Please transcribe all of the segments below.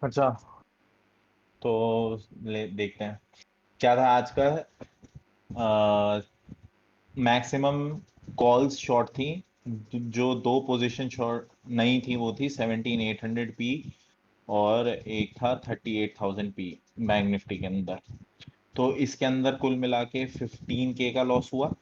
अच्छा, तो देखते हैं क्या था आज का। मैक्सिमम कॉल्स शॉर्ट थी। जो दो पोजीशन शॉर्ट नहीं थी वो थी 17,800 पी और एक था 38,000 पी बैंक निफ्टी के अंदर। तो इसके अंदर कुल मिला के 15K का लॉस हुआ।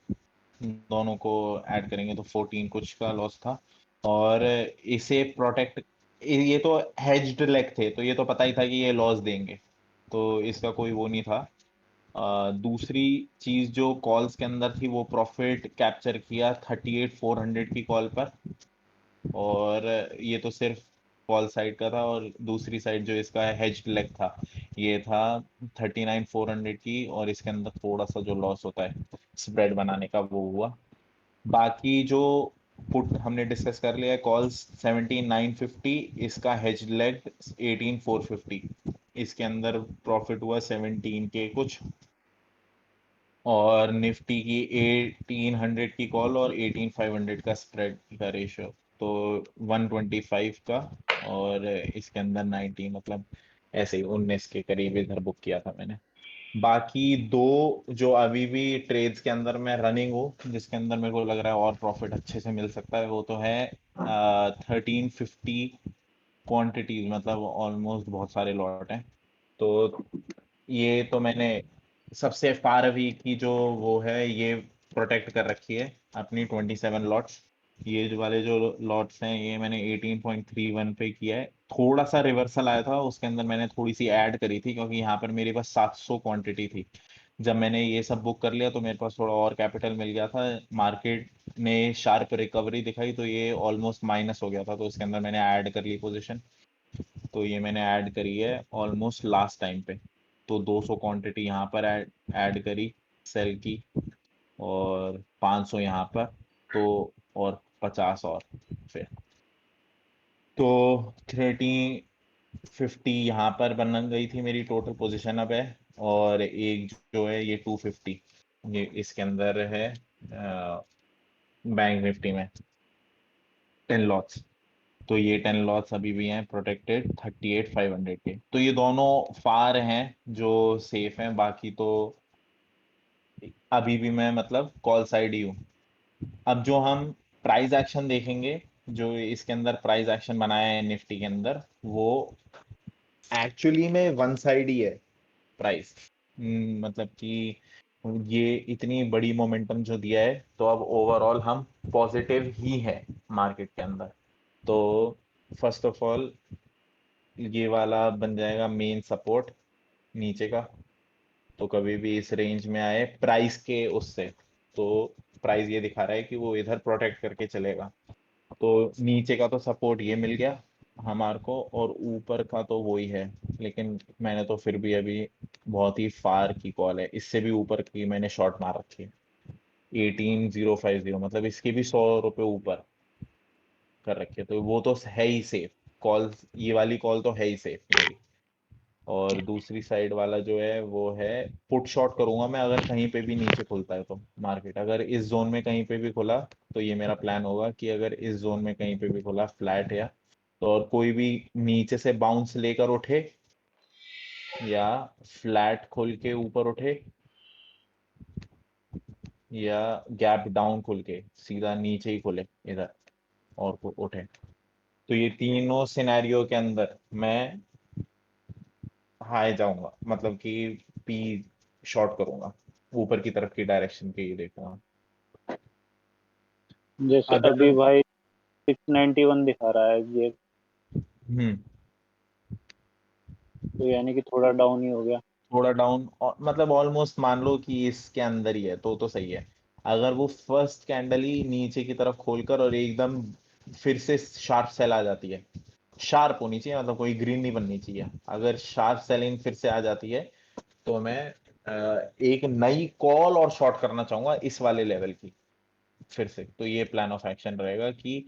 दोनों को ऐड करेंगे तो 14 कुछ का लॉस था। और इसे प्रोटेक्ट, ये तो हेज्ड लेग थे तो ये तो पता ही था कि ये लॉस देंगे, तो इसका कोई वो नहीं था। दूसरी चीज जो कॉल्स के अंदर थी वो प्रॉफिट कैप्चर किया 38,400 की कॉल पर। और ये तो सिर्फ कॉल साइड का था, और दूसरी साइड जो इसका हेज्ड लेग था ये था 39,400 की, और इसके अंदर थोड़ा सा जो लॉस होता है स्प्रेड बनाने का वो हुआ। बाकी जो पुट हमने डिस्कस कर लिया, कॉल्स 17,950, इसका हेज लेग 18,450। इसके अंदर प्रॉफिट हुआ 17K कुछ। और निफ्टी की 1800 की कॉल और 18,500 का स्प्रेड का रेशियो, तो 125 का। और इसके अंदर 90, मतलब ऐसे ही 19 के करीब इधर बुक किया था मैंने। बाकी दो जो अभी भी ट्रेड्स के अंदर मैं रनिंग हूँ, जिसके अंदर मेरे को लग रहा है और प्रॉफिट अच्छे से मिल सकता है, वो तो है 1350 क्वांटिटीज, मतलब ऑलमोस्ट बहुत सारे लॉट हैं। तो ये तो मैंने सबसे फार अवी की जो वो है ये प्रोटेक्ट कर रखी है अपनी 27 लॉट्स। ये जो वाले जो लॉट्स हैं ये मैंने 18.31 पे किया है। थोड़ा सा रिवर्सल आया था, उसके अंदर मैंने थोड़ी सी ऐड करी थी क्योंकि यहाँ पर मेरे पास 700 क्वांटिटी थी। जब मैंने ये सब बुक कर लिया तो मेरे पास थोड़ा और कैपिटल मिल गया था। मार्केट ने शार्प रिकवरी दिखाई तो ये ऑलमोस्ट माइनस हो गया था, तो उसके अंदर मैंने ऐड कर ली पोजीशन। तो ये मैंने ऐड करी है ऑलमोस्ट लास्ट टाइम पे। तो 200 क्वांटिटी यहाँ पर ऐड करी सेल की, और 500 यहाँ पर, तो और 50 और फिर, तो 3050 यहाँ पर बन गई थी मेरी टोटल पोजीशन अब है। और एक जो है ये 250, ये इसके अंदर है बैंक निफ्टी में 10 लॉट्स। तो ये 10 लॉट्स अभी भी हैं प्रोटेक्टेड 38,500 के। तो ये दोनों फार हैं जो सेफ हैं। बाकी तो अभी भी मैं मतलब कॉल साइड ही हूँ। अब जो हम प्राइस एक्शन देखेंगे, जो इसके अंदर प्राइस एक्शन बनाया है निफ्टी के अंदर, वो एक्चुअली में वन साइड ही है प्राइस। मतलब कि ये इतनी बड़ी मोमेंटम जो दिया है तो अब ओवरऑल हम पॉजिटिव ही है मार्केट के अंदर। तो फर्स्ट ऑफ ऑल ये वाला बन जाएगा मेन सपोर्ट नीचे का। तो कभी भी इस रेंज में आए प्राइस के उससे, तो प्राइस ये दिखा रहा है कि वो इधर प्रोटेक्ट करके चलेगा। तो नीचे का तो सपोर्ट ये मिल गया हमारे को, और ऊपर का तो वही है। लेकिन मैंने तो फिर भी अभी बहुत ही फार की कॉल है, इससे भी ऊपर की मैंने शॉर्ट मार रखी है 18,050, मतलब इसके भी 100 रुपये ऊपर कर रखी है। तो वो तो है ही सेफ कॉल, ये वाली कॉल तो है ही सेफ मेरी। और दूसरी साइड वाला जो है वो है पुट शॉर्ट करूंगा मैं अगर कहीं पे भी नीचे खुलता है तो। मार्केट अगर इस जोन में कहीं पे भी खुला तो ये मेरा प्लान होगा कि अगर इस जोन में कहीं पे भी खुला फ्लैट या तो, और कोई भी नीचे से बाउंस लेकर उठे या फ्लैट खोल के ऊपर उठे या गैप डाउन खुल के सीधा नीचे ही खुले इधर और को उठे, तो ये तीनों सिनेरियो के अंदर मैं हाई जाऊंगा, मतलब कि पी शॉर्ट करूंगा, ऊपर की तरफ की डायरेक्शन के ही देखूंगा। जैसे अगर अभी भाई 691 दिखा रहा है ये, हम्म तो यानी कि थोड़ा डाउन ही हो गया। थोड़ा डाउन, मतलब ऑलमोस्ट मान लो कि इसके अंदर ही है तो सही है। अगर वो फर्स्ट कैंडल ही नीचे की तरफ खोलकर और एकदम फिर से शार्प सेल आ जाती है, शार्प होनी चाहिए, मतलब कोई ग्रीन नहीं बननी चाहिए। अगर शार्प सेलिंग फिर से आ जाती है तो मैं एक नई कॉल और शॉर्ट करना चाहूंगा इस वाले लेवल की फिर से। तो ये प्लान ऑफ एक्शन रहेगा कि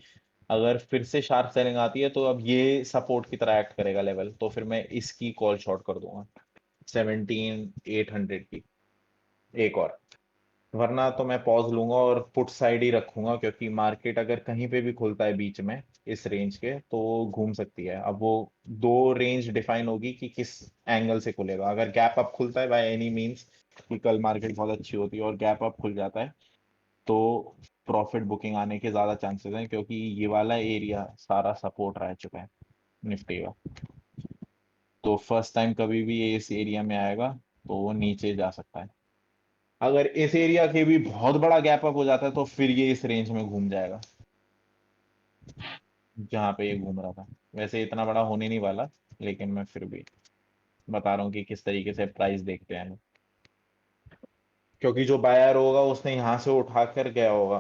अगर फिर से शार्प सेलिंग आती है तो अब ये सपोर्ट की तरह एक्ट करेगा लेवल, तो फिर मैं इसकी कॉल शॉर्ट कर दूंगा 17,800 की एक और। वरना तो मैं पॉज लूंगा और पुट साइड ही रखूंगा, क्योंकि मार्केट अगर कहीं पे भी खुलता है बीच में इस रेंज के तो घूम सकती है। अब वो दो रेंज डिफाइन होगी कि किस एंगल से खुलेगा। अगर गैप अप खुलता है बाय एनी मींस कि कल मार्केट बहुत अच्छी होती है और गैप अप खुल जाता है, तो प्रॉफिट बुकिंग आने के ज्यादा चांसेस हैं, क्योंकि ये वाला एरिया सारा सपोर्ट रह चुका है निफ्टी का। तो फर्स्ट टाइम कभी भी ये इस एरिया में आएगा तो वो नीचे जा सकता है। अगर इस एरिया के भी बहुत बड़ा गैप अप हो जाता है तो फिर ये इस रेंज में घूम जाएगा जहां पे ये घूम रहा था। वैसे इतना बड़ा होने नहीं वाला, लेकिन मैं फिर भी बता रहा हूँ कि किस तरीके से प्राइस देखते हैं हम। क्योंकि जो बायर होगा उसने यहाँ से उठा कर गया होगा,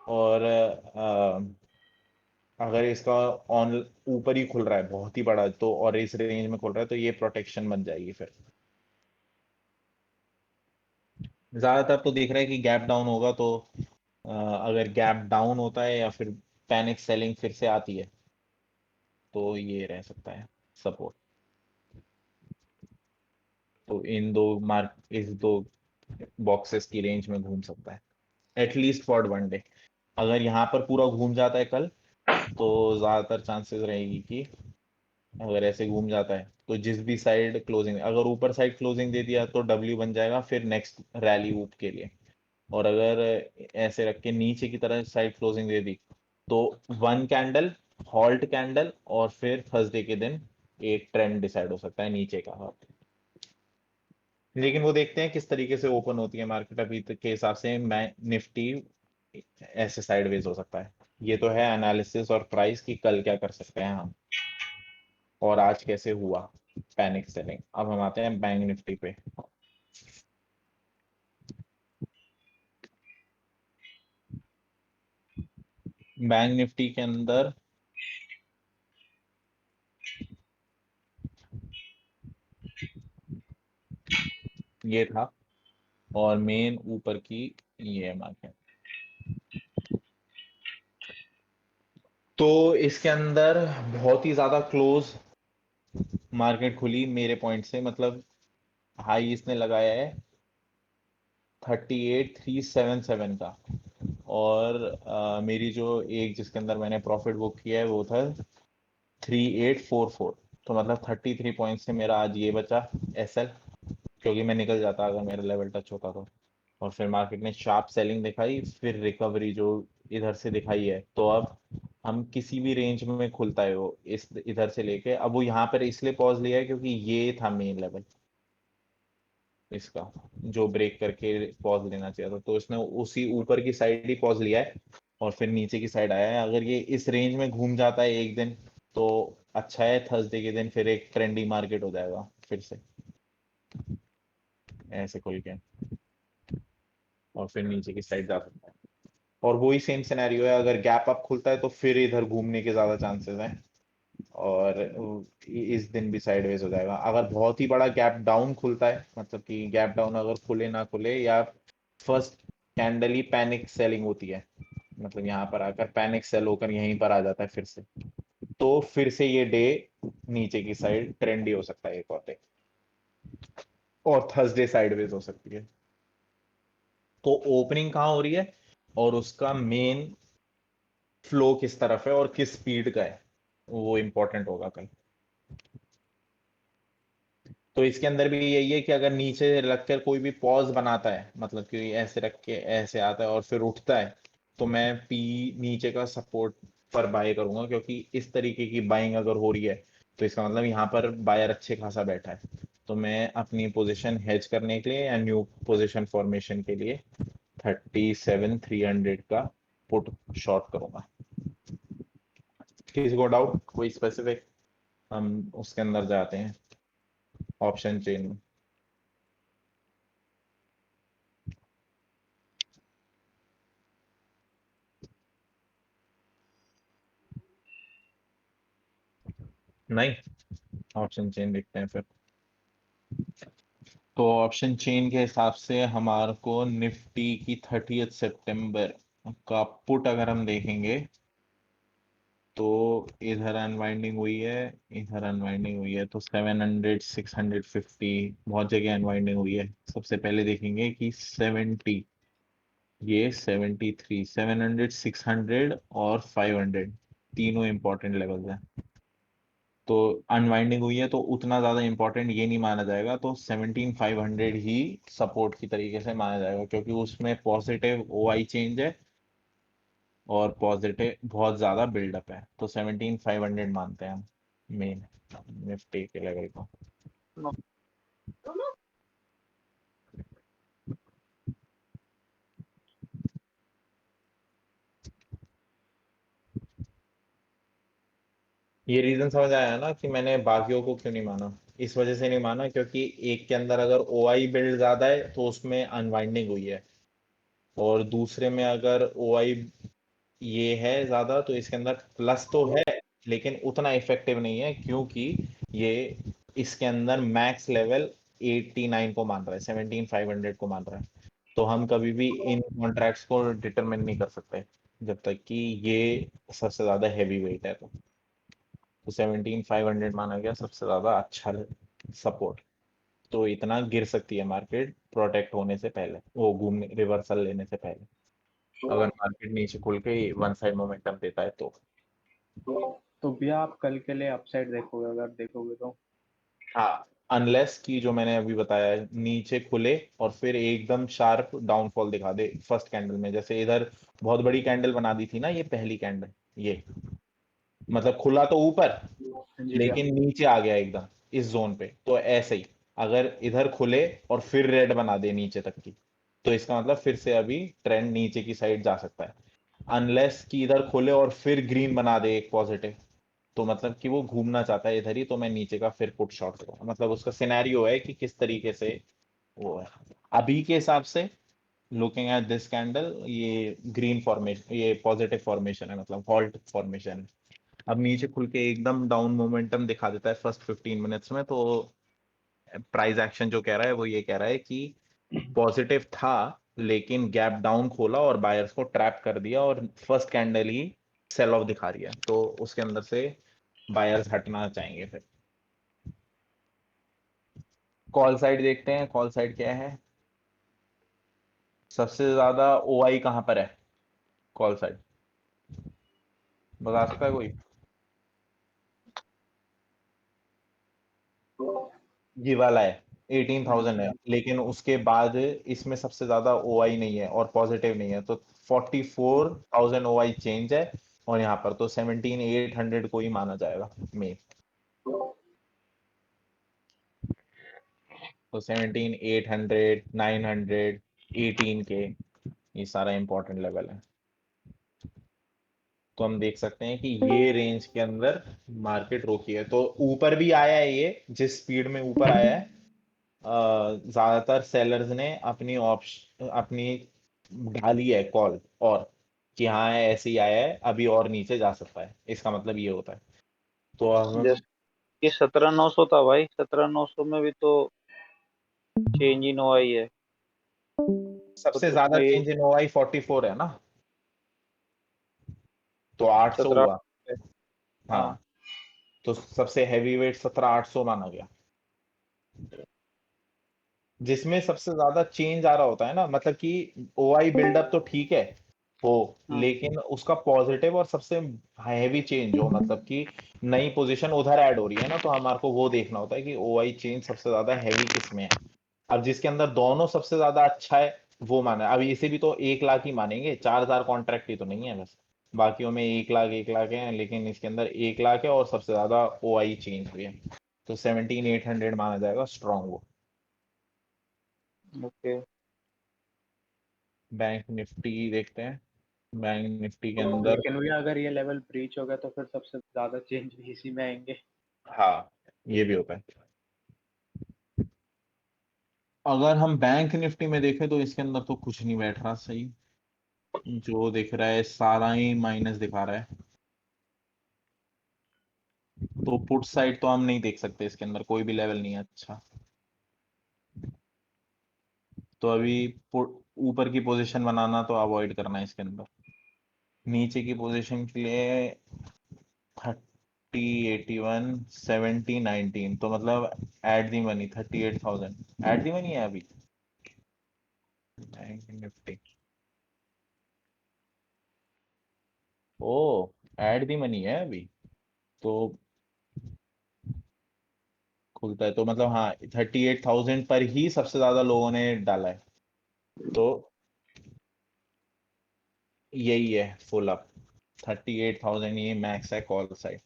और अगर इसका ऑन ऊपर ही खुल रहा है बहुत ही बड़ा तो, और इस रेंज में खुल रहा है, तो ये प्रोटेक्शन बन जाएगी फिर। ज्यादातर तो दिख रहा है कि गैप डाउन होगा, तो अगर गैप डाउन होता है या फिर पैनिक सेलिंग फिर से आती है तो ये रह सकता है सपोर्ट। तो इन दो मार्क इस दो बॉक्सेस की रेंज में घूम सकता है एटलीस्ट फॉर वन डे। अगर यहाँ पर पूरा घूम जाता है कल, तो ज्यादातर चांसेस रहेगी कि अगर ऐसे घूम जाता है तो जिस भी साइड क्लोजिंग, अगर ऊपर साइड क्लोजिंग दे दिया तो डब्ल्यू बन जाएगा फिर नेक्स्ट रैली ऊप के लिए। और अगर ऐसे रख के नीचे की तरह साइड क्लोजिंग दे दी तो वन कैंडल, हॉल्ट कैंडल, और फिर थर्सडे के दिन एक ट्रेंड डिसाइड हो सकता है नीचे का। लेकिन वो देखते हैं किस तरीके से ओपन होती है मार्केट। अभी तक के हिसाब से मैं निफ्टी ऐसे साइडवेज हो सकता है। ये तो है एनालिसिस और प्राइस की कल क्या कर सकते हैं हम, और आज कैसे हुआ पैनिक सेलिंग। अब हम आते हैं बैंक निफ्टी पे। बैंक निफ्टी के अंदर ये था, और मेन ऊपर की ये मार्केट। तो इसके अंदर बहुत ही ज्यादा क्लोज मार्केट खुली मेरे पॉइंट से, मतलब हाई इसने लगाया है 38,377 का, और मेरी जो एक जिसके अंदर मैंने प्रॉफिट बुक किया है वो था 3844। तो मतलब 33 पॉइंट से मेरा आज ये बचा एसएल, क्योंकि मैं निकल जाता अगर मेरा लेवल टच होता तो। और फिर मार्केट ने शार्प सेलिंग दिखाई, फिर रिकवरी जो इधर से दिखाई है। तो अब हम किसी भी रेंज में खुलता है वो इस इधर से लेके, अब वो यहाँ पर इसलिए पॉज लिया है क्योंकि ये था मेन लेवल इसका, जो ब्रेक करके पॉज लेना चाहिए था। तो इसने उसी ऊपर की साइड ही पॉज लिया है और फिर नीचे की साइड आया है। अगर ये इस रेंज में घूम जाता है एक दिन तो अच्छा है, थर्सडे के दिन फिर एक ट्रेंडी मार्केट हो जाएगा फिर से ऐसे खुल के, और फिर नीचे की साइड जा सकता है। और वही सेम सिनेरियो है, अगर गैप अप खुलता है तो फिर इधर घूमने के ज्यादा चांसेस हैं, और इस दिन भी साइडवेज हो जाएगा। अगर बहुत ही बड़ा गैप डाउन खुलता है, मतलब कि गैप डाउन अगर खुले ना खुले, या फर्स्ट कैंडल ही पैनिक सेलिंग होती है, मतलब यहाँ पर आकर पैनिक सेल होकर यहीं पर आ जाता है फिर से, तो फिर से ये डे नीचे की साइड ट्रेंडी हो सकता है एक और डे, और थर्सडे साइडवेज हो सकती है। तो ओपनिंग कहाँ हो रही है और उसका मेन फ्लो किस तरफ है और किस स्पीड का है, वो इंपॉर्टेंट होगा कल। तो इसके अंदर भी यही है कि अगर नीचे रखकर कोई भी पॉज बनाता है, मतलब कि ऐसे रख के ऐसे आता है और फिर उठता है, तो मैं पी नीचे का सपोर्ट पर बाय करूंगा, क्योंकि इस तरीके की बाइंग अगर हो रही है तो इसका मतलब यहाँ पर बायर अच्छे खासा बैठा है। तो मैं अपनी पोजीशन हेज करने के लिए या न्यू पोजीशन फॉर्मेशन के लिए 37,300 का पुट शॉर्ट करूंगा। किसी को डाउट कोई स्पेसिफिक, हम उसके अंदर जाते हैं ऑप्शन चेन में। नहीं, ऑप्शन चेन देखते हैं फिर। तो ऑप्शन चेन के हिसाब से हमारे को निफ्टी की 30 सितंबर का पुट अगर हम देखेंगे तो इधर अनवाइंडिंग हुई है, इधर अनवाइंडिंग हुई है, तो 700 650 बहुत जगह अनवाइंडिंग हुई है। सबसे पहले देखेंगे कि 70 ये 73, 700, 600 और 500 तीनों इंपॉर्टेंट लेवल्स हैं। तो अनवाइंडिंग हुई है तो उतना ज्यादा इंपॉर्टेंट ये नहीं माना जाएगा, तो 17500 ही सपोर्ट की तरीके से माना जाएगा, क्योंकि उसमें पॉजिटिव ओआई चेंज है और पॉजिटिव बहुत ज्यादा बिल्डअप है, तो 17500 मानते हैं हम मेन निफ्टी के लेवल को। ये रीजन समझ आया ना कि मैंने बाकियों को क्यों नहीं माना। इस वजह से नहीं माना क्योंकि एक के अंदर अगर ओआई बिल्ड ज्यादा है तो उसमें अनवाइंडिंग हुई है, और दूसरे में अगर ओआई ये है ज्यादा तो इसके अंदर प्लस तो है लेकिन उतना इफेक्टिव नहीं है, क्योंकि ये इसके अंदर मैक्स लेवल 89 को मान रहा है, 17500 को मान रहा है। तो हम कभी भी इन कॉन्ट्रैक्ट्स को डिटरमिन नहीं कर सकते जब तक कि ये सबसे ज्यादा हैवी वेट है। तो 17500 माना गया सबसे ज्यादा अच्छा सपोर्ट। तो इतना गिर सकती है मार्केट प्रोटेक्ट होने से पहले, वो घूमने रिवर्सल लेने से पहले, अगर मार्केट नीचे खुल के वन साइड मोमेंटम देता है तो। तो भैया आप कल के लिए अपसाइड देखोगे, अगर देखोगे तो? हाँ, अनलेस की जो मैंने अभी बताया है, नीचे खुले और फिर एकदम शार्प डाउनफॉल दिखा दे फर्स्ट कैंडल में, जैसे इधर बहुत बड़ी कैंडल बना दी थी ना ये पहली कैंडल, ये मतलब खुला तो ऊपर हाँ जी भैया। लेकिन नीचे आ गया एकदम इस जोन पे, तो ऐसे ही अगर इधर खुले और फिर रेड बना दे नीचे तक की, तो इसका मतलब फिर से अभी ट्रेंड नीचे की साइड जा सकता है। अनलेस कि इधर खोले और फिर ग्रीन बना दे एक पॉजिटिव, तो मतलब कि वो घूमना चाहता है इधर ही, तो मैं नीचे का फिर पुट शॉट करूंगा। मतलब उसका सिनेरियो है कि किस तरीके से वो है। अभी के हिसाब से लुकिंग एट दिस कैंडल, ये ग्रीन फॉर्मेशन, ये पॉजिटिव फॉर्मेशन है, मतलब हॉल्ट फॉर्मेशन है। अब नीचे खुल के एकदम डाउन मोमेंटम दिखा देता है फर्स्ट 15 मिनट्स में, तो प्राइस एक्शन जो कह रहा है वो ये कह रहा है कि पॉजिटिव था लेकिन गैप डाउन खोला और बायर्स को ट्रैप कर दिया, और फर्स्ट कैंडल ही सेल ऑफ दिखा रही है, तो उसके अंदर से बायर्स हटना चाहेंगे फिर। कॉल साइड देखते हैं, कॉल साइड क्या है। सबसे ज्यादा ओआई कहां पर है कॉल साइड, बता सकता है कोई? ये वाला है, 18,000 है, लेकिन उसके बाद इसमें सबसे ज्यादा ओआई नहीं है और पॉजिटिव नहीं है, तो 44,000 ओआई चेंज है, और यहाँ पर तो 17,800 को ही माना जाएगा मेन। तो 17,800, 900, 18K, ये सारा इंपॉर्टेंट लेवल है। तो हम देख सकते हैं कि ये रेंज के अंदर मार्केट रोकी है, तो ऊपर भी आया है ये, जिस स्पीड में ऊपर आया है ज्यादातर सेलर्स ने अपनी ऑप्शन अपनी डाली है कॉल, और कि हाँ ऐसे ही आया है अभी और नीचे जा सकता है, इसका मतलब ये होता है। तो अब हम जैसे ये 17,900 था भाई, 17,900 में भी तो चेंज इन हुआ ही है। सबसे तो ज्यादा उसमें ये चेंज इन हुआ 44 है ना, तो 800 17। हुआ। हाँ। हाँ, तो सबसे हैवी वेट 17,800 माना गया, जिसमें सबसे ज्यादा चेंज आ रहा होता है ना, मतलब कि ओआई बिल्डअप तो ठीक है हो, हाँ। लेकिन उसका पॉजिटिव और सबसे हैवी चेंज हो, मतलब कि नई पोजीशन उधर ऐड हो रही है ना, तो हमारे को वो देखना होता है कि ओआई चेंज सबसे ज्यादा हैवी किस में है। अब जिसके अंदर दोनों सबसे ज्यादा अच्छा है वो माना है। अब इसे भी तो 1 लाख ही मानेंगे, 4,000 कॉन्ट्रैक्ट ही तो नहीं है बस, बाकियों में 1 लाख 1 लाख है, लेकिन इसके अंदर 1 लाख है और सबसे ज्यादा ओआई चेंज हुई है, तो 17,800 माना जाएगा स्ट्रॉन्ग वो। ओके। बैंक निफ्टी देखते हैं, बैंक निफ्टी के अंदर। लेकिन भैया अगर ये लेवल ब्रीच हो गया तो फिर सबसे ज्यादा चेंज भी इसी में आएंगे। हाँ, ये भी होता है। अगर हम बैंक निफ्टी में देखें तो इसके अंदर तो कुछ नहीं बैठ रहा सही, जो दिख रहा है सारा ही माइनस दिखा रहा है, तो पुट साइड तो हम नहीं देख सकते, इसके अंदर कोई भी लेवल नहीं है अच्छा। तो अभी ऊपर की पोजीशन बनाना तो अवॉइड करना है इसके अंदर। नीचे की पोजीशन के लिए 30, 81, 70, 19, तो मतलब at the money 38,000 at the money है अभी बैंक निफ्टी। ओ ऐड दी मनी है अभी तो खुलता है तो मतलब हाँ 38,000 पर ही सबसे ज्यादा लोगों ने डाला है तो यही है फुल अप 38,000 ये मैक्स है कॉल साइड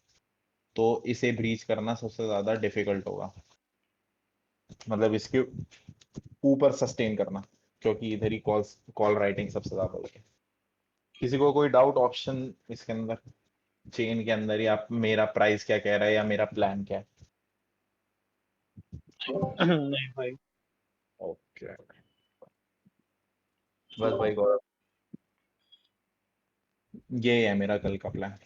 तो इसे ब्रीच करना सबसे ज्यादा डिफिकल्ट होगा मतलब इसके ऊपर सस्टेन करना क्योंकि इधर ही कॉल राइटिंग सबसे ज्यादा होगी किसी को कोई डाउट ऑप्शन इसके अंदर चेन के अंदर या मेरा प्राइस क्या कह रहा है या मेरा प्लान क्या है नहीं भाई। ओके बस भाई गौरव ये है मेरा कल का प्लान